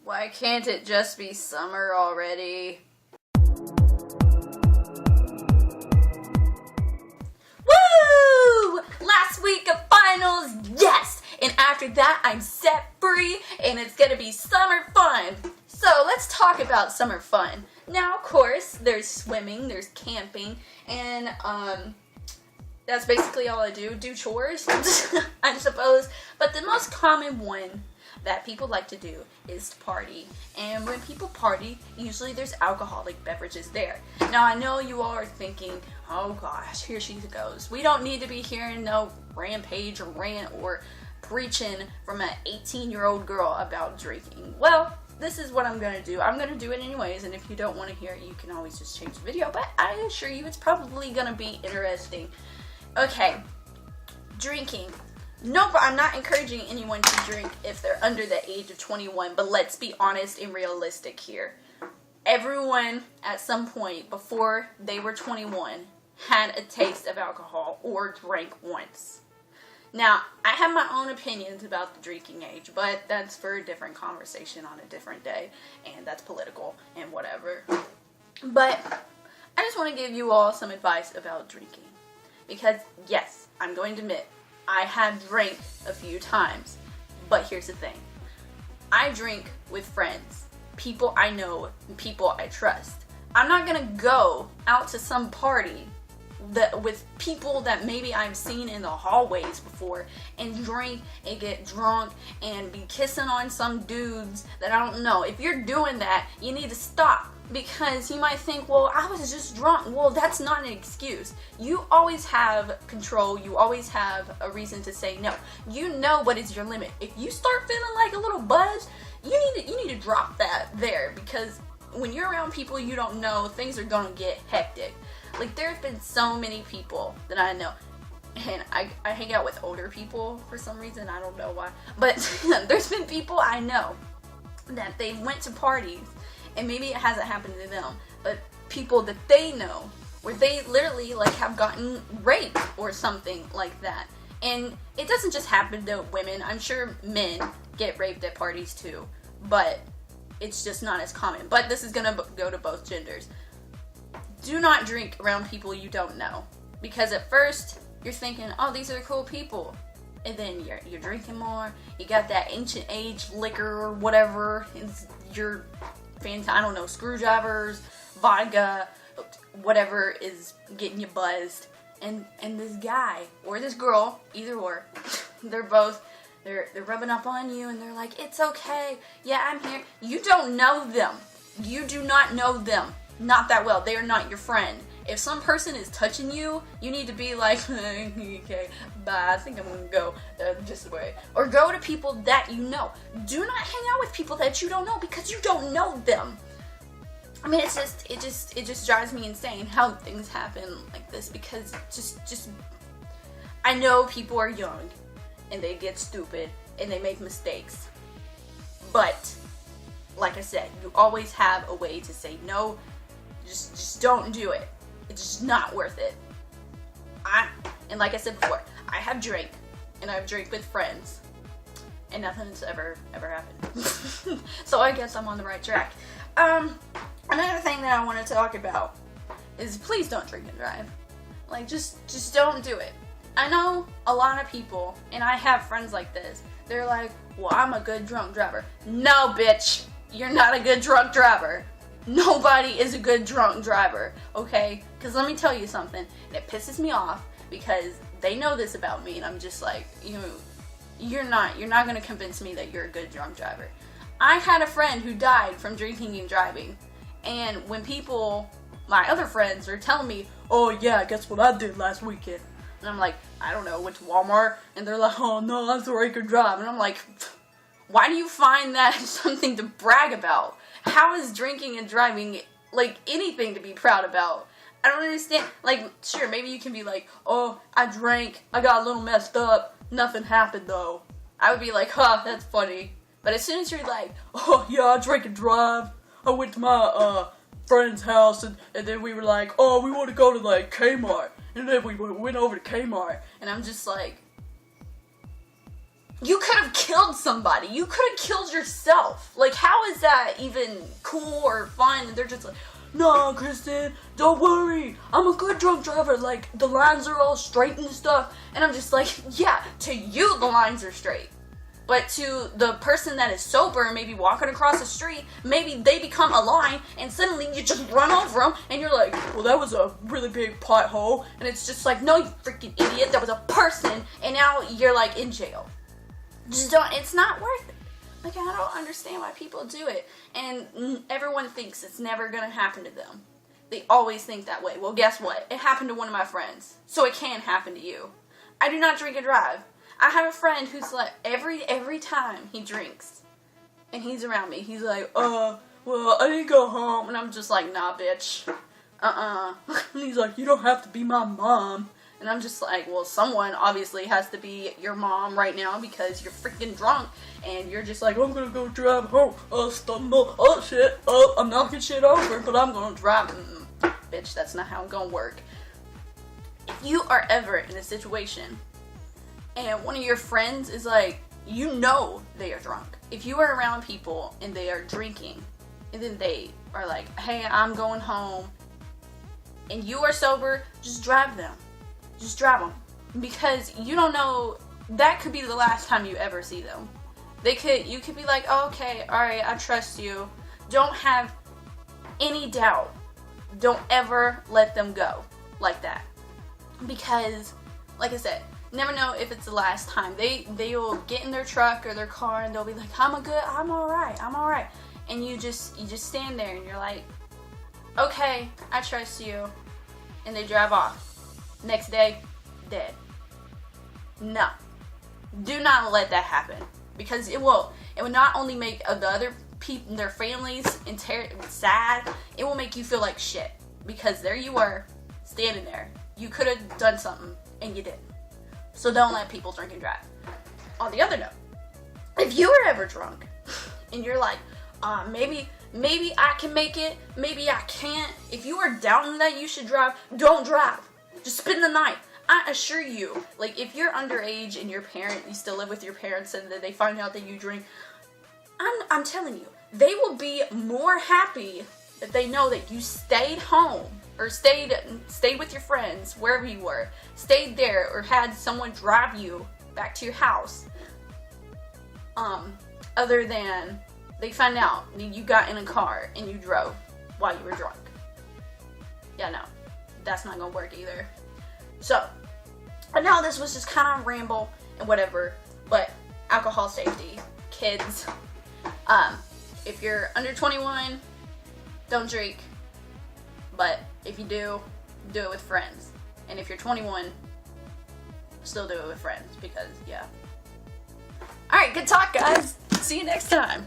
Why can't it just be summer already? Woo! Last week of finals, yes! And after that, I'm set free, and it's gonna be summer fun. So let's talk about summer fun. Now, of course, there's swimming, there's camping, and that's basically all I do chores, I suppose. But the most common one that people like to do is party. And when people party, usually there's alcoholic beverages there. Now, I know you all are thinking, oh gosh, here she goes. We don't need to be hearing no rampage or rant or preaching from an 18-year-old girl about drinking. Well, this is what I'm going to do. I'm going to do it anyways, and if you don't want to hear it, you can always just change the video. But I assure you it's probably going to be interesting. Okay, drinking. No, I'm not encouraging anyone to drink if they're under the age of 21, but let's be honest and realistic here. Everyone at some point before they were 21 had a taste of alcohol or drank once. Now, I have my own opinions about the drinking age, but that's for a different conversation on a different day, and that's political and whatever. But I just want to give you all some advice about drinking. Because, yes, I'm going to admit, I have drank a few times, but here's the thing. I drink with friends, people I know, and people I trust. I'm not gonna go out to some party with people that maybe I've seen in the hallways before and drink and get drunk and be kissing on some dudes that I don't know. If you're doing that, you need to stop. Because you might think, well, I was just drunk. Well, that's not an excuse. You always have control. You always have a reason to say no. You know what is your limit. If you start feeling like a little buzz, you need to drop that there. Because when you're around people you don't know, things are gonna get hectic. Like, there have been so many people that I know. And I hang out with older people for some reason. I don't know why. But there's been people I know that they went to parties. And maybe it hasn't happened to them, but people that they know, where they literally like have gotten raped or something like that. And it doesn't just happen to women. I'm sure men get raped at parties too, but it's just not as common. But this is gonna go to both genders. Do not drink around people you don't know, because at first you're thinking, oh, these are cool people. And then you're drinking more. You got that ancient age liquor or whatever. You're I don't know, screwdrivers, vodka, whatever is getting you buzzed, and this guy or this girl, either or, they're rubbing up on you, and they're like, it's okay, yeah, I'm here. You don't know them. You do not know them, not that well. They are not your friend. If some person is touching you, you need to be like, okay, bye, I think I'm gonna go this way. Or go to people that you know. Do not hang out with people that you don't know, because you don't know them. I mean, it just drives me insane how things happen like this, because just I know people are young and they get stupid and they make mistakes. But like I said, you always have a way to say no. Just don't do it. It's just not worth it. And like I said before, I have drank, and I've drank with friends, and nothing's ever happened. So I guess I'm on the right track. Another thing that I want to talk about is, please don't drink and drive. Like, just don't do it. I know a lot of people, and I have friends like this. They're like, well, I'm a good drunk driver. No, bitch, you're not a good drunk driver. Nobody is a good drunk driver, okay? Because let me tell you something, and it pisses me off, because they know this about me, and I'm just like, you're not going to convince me that you're a good drunk driver. I had a friend who died from drinking and driving, and when people, my other friends, are telling me, oh yeah, guess what I did last weekend? And I'm like, I don't know, went to Walmart, and they're like, oh no, I'm sorry I could drive. And I'm like, why do you find that something to brag about? How is drinking and driving, like, anything to be proud about? I don't understand. Like, sure, maybe you can be like, oh, I drank, I got a little messed up, nothing happened though. I would be like, huh, that's funny. But as soon as you're like, oh yeah, I drank and drive, I went to my friend's house, and then we were like, oh, we want to go to like Kmart, and then we went over to Kmart, and I'm just like, You could have killed somebody. You could have killed yourself. Like, how is that even cool or fun? And they're just like, no, Kristen, don't worry. I'm a good drunk driver. Like, the lines are all straight and stuff. And I'm just like, yeah, to you, the lines are straight. But to the person that is sober and maybe walking across the street, maybe they become a line and suddenly you just run over them and you're like, well, that was a really big pothole. And it's just like, no, you freaking idiot. That was a person. And now you're like in jail. Just don't, it's not worth it. Like, I don't understand why people do it. And everyone thinks it's never going to happen to them. They always think that way. Well, guess what? It happened to one of my friends. So it can happen to you. I do not drink and drive. I have a friend who's like, every time he drinks and he's around me, he's like, well, I need to go home. And I'm just like, nah, bitch. And he's like, you don't have to be my mom. And I'm just like, well, someone obviously has to be your mom right now because you're freaking drunk. And you're just like, I'm going to go drive home. Stumble. Oh, shit. Oh, I'm knocking shit over, but I'm going to drive. Bitch, that's not how it's going to work. If you are ever in a situation and one of your friends is like, you know they are drunk. If you are around people and they are drinking and then they are like, hey, I'm going home, and you are sober, just drive them. Just drive them. Because you don't know, that could be the last time you ever see them. You could be like, oh, okay, alright, I trust you. Don't have any doubt. Don't ever let them go like that. Because, like I said, never know if it's the last time. They will get in their truck or their car and they'll be like, I'm alright. And you just stand there and you're like, okay, I trust you. And they drive off. Next day, dead. No. Do not let that happen. Because it will not only make the other people, their families, sad, it will make you feel like shit. Because there you were, standing there. You could have done something, and you didn't. So don't let people drink and drive. On the other note, if you are ever drunk, and you're like, maybe I can make it, maybe I can't. If you are doubting that you should drive, don't drive. Just spend the night. I assure you, like, if you're underage and you still live with your parents and then they find out that you drink, I'm telling you, they will be more happy that they know that you stayed home or stayed with your friends, wherever you were, stayed there or had someone drive you back to your house, other than they find out that you got in a car and you drove while you were drunk. Yeah, no, that's not gonna work either. So, I know this was just kind of a ramble and whatever, but alcohol safety, kids, if you're under 21, don't drink, but if you do it with friends. And if you're 21, still do it with friends, because, yeah. Alright, good talk, guys. See you next time.